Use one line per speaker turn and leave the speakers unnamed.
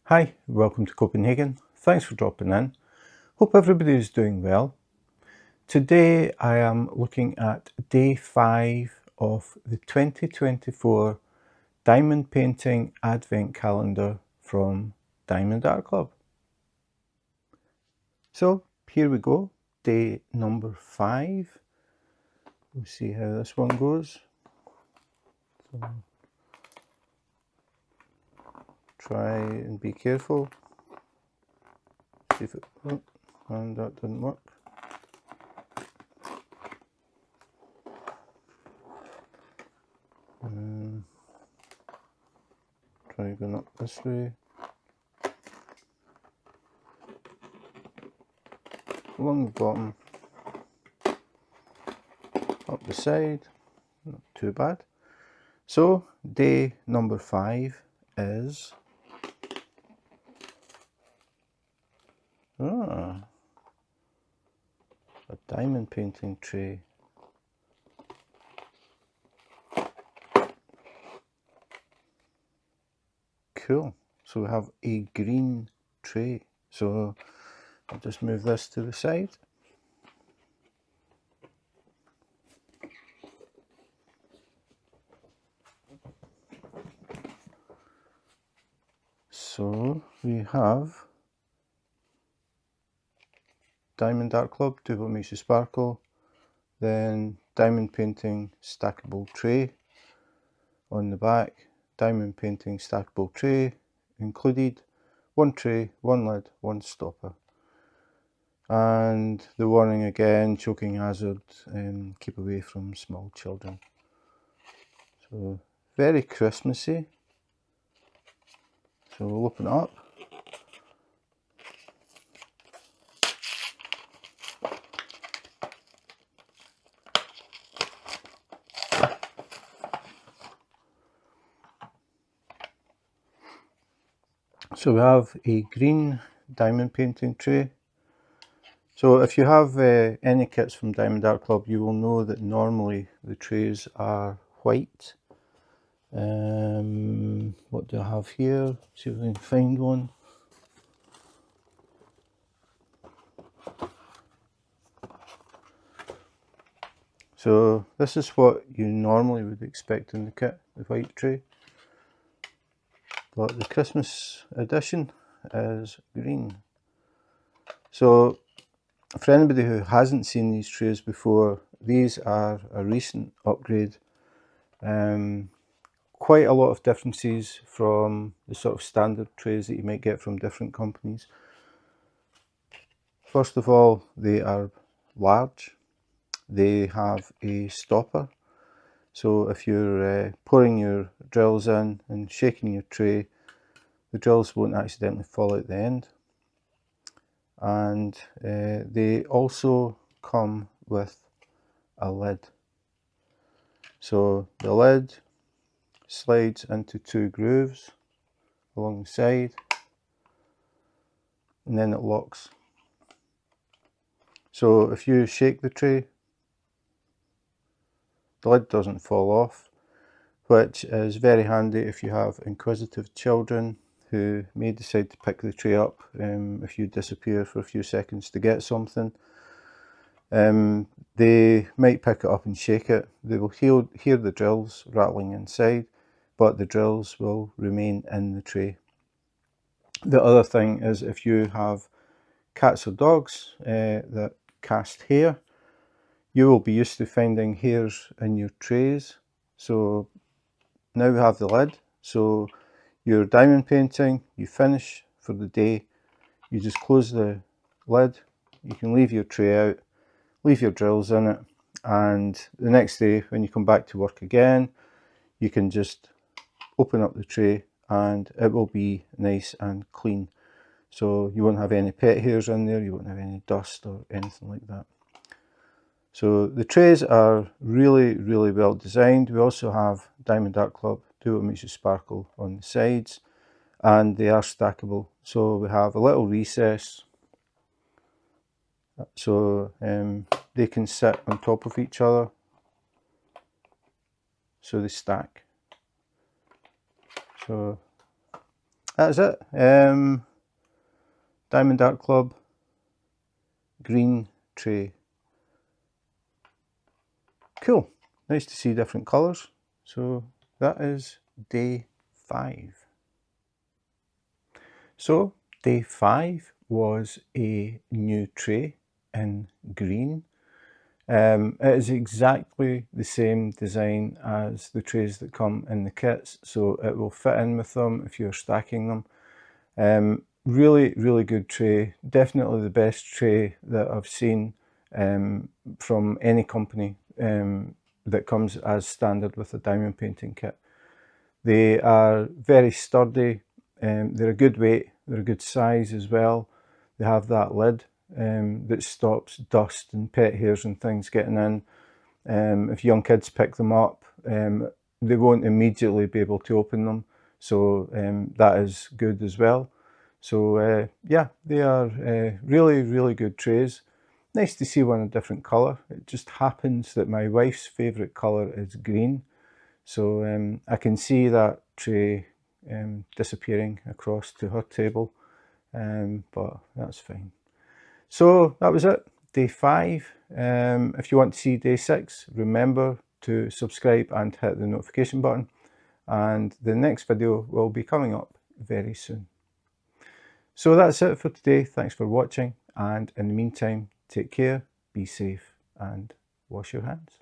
Hi, welcome to Copenhagen. Thanks for dropping in. Hope everybody is doing well. Today I am looking at day 5 of the 2024 Diamond Painting Advent Calendar from Diamond Art Club. So here we go, day number 5. We'll see how this one goes. So, try and be careful. See if it, and that didn't work. Try going up this way. Along the bottom, up the side, not too bad. So day number 5 is a diamond painting tray. Cool. So we have a green tray. So I'll just move this to the side. So we have Diamond Art Club, do what makes you sparkle. Then diamond painting stackable tray on the back. Diamond painting stackable tray included. One tray, one lid, one stopper. And the warning again, choking hazard, keep away from small children. So very Christmassy. So we'll open it up. So we have a green diamond painting tray. So if you have any kits from Diamond Art Club, you will know that normally the trays are white. What do I have here? See if I can find one. So this is what you normally would expect in the kit, the white tray. But the Christmas edition is green. So for anybody who hasn't seen these trays before, these are a recent upgrade. Quite a lot of differences from the sort of standard trays that you might get from different companies. First of all, they are large. They have a stopper. So if you're pouring your drills in and shaking your tray, the drills won't accidentally fall out the end. And they also come with a lid. So the lid slides into 2 grooves along the side, and then it locks. So if you shake the tray, the lid doesn't fall off, which is very handy if you have inquisitive children who may decide to pick the tray up if you disappear for a few seconds to get something. They might pick it up and shake it. They will hear the drills rattling inside, but the drills will remain in the tray. The other thing is if you have cats or dogs that cast hair, you will be used to finding hairs in your trays. So now we have the lid. So your diamond painting, you finish for the day, you just close the lid, you can leave your tray out, leave your drills in it, and the next day when you come back to work again, you can just open up the tray and it will be nice and clean. So you won't have any pet hairs in there, you won't have any dust or anything like that. So the trays are really, really well designed. We also have Diamond Art Club, do what makes you sparkle on the sides, and they are stackable. So we have a little recess, so they can sit on top of each other, so they stack. So, that's it. Diamond Art Club, green tray. Cool, nice to see different colours. So that is day 5. So day 5 was a new tray in green. It is exactly the same design as the trays that come in the kits, so it will fit in with them if you're stacking them. Really, really good tray. Definitely the best tray that I've seen from any company that comes as standard with a diamond painting kit. They are very sturdy, they're a good weight, they're a good size as well. They have that lid that stops dust and pet hairs and things getting in. If young kids pick them up, they won't immediately be able to open them, so that is good as well. So yeah, they are really, really good trays. Nice to see one a different colour. It just happens that my wife's favourite colour is green, so I can see that tray disappearing across to her table, but that's fine. So that was it, day 5. If you want to see day 6, remember to subscribe and hit the notification button, and the next video will be coming up very soon. So that's it for today. Thanks for watching, and in the meantime, take care, be safe, and wash your hands.